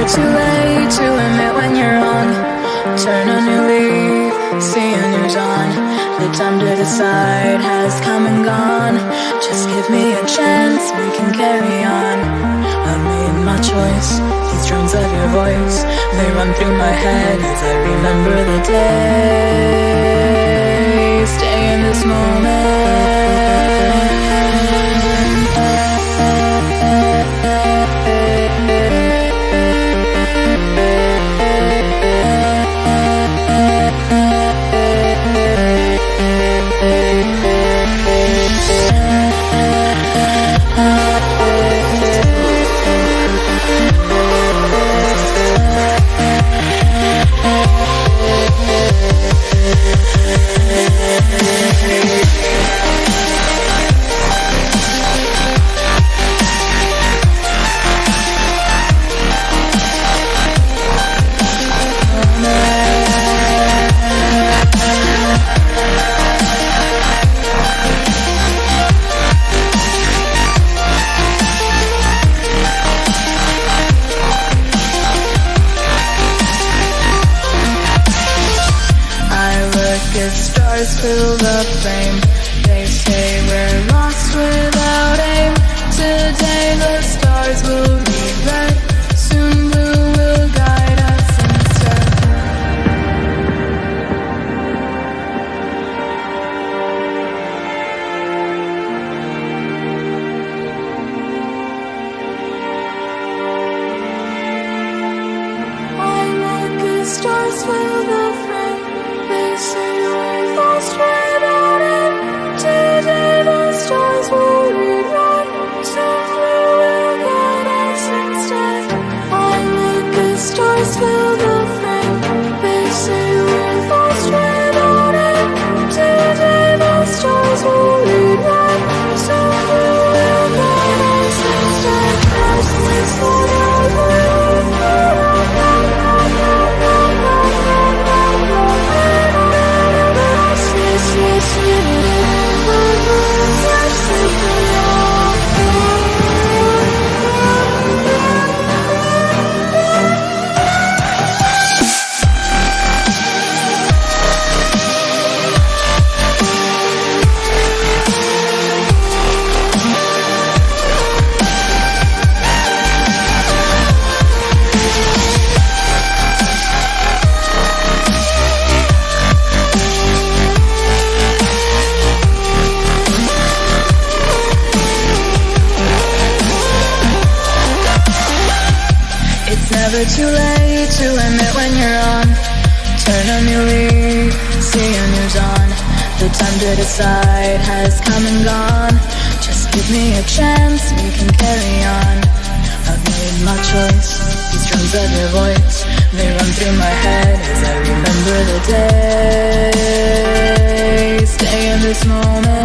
too late to admit when you're wrong. Turn a new leaf, see a new dawn. The time to decide has come and gone. Just give me a chance, we can carry on. I've made my choice, these drums of your voice, they run through my head as I remember the day. Stay in this moment. Fill the frame. They say we're lost without aim. Today the stars will read red. Soon blue will guide us instead. I look at stars fill the frame. They say we're lost without aim. Today the stars will read red. Soon blue will guide us instead. I look at stars fill the frame. They say we're lost without aim. Today the stars will read red. Soon blue will guide us instead. Never too late to admit when you're on. Turn a new leaf, see a new dawn. The time to decide has come and gone. Just give me a chance, we can carry on. I've made my choice, these drums of your voice, they run through my head as I remember the day. Stay in this moment.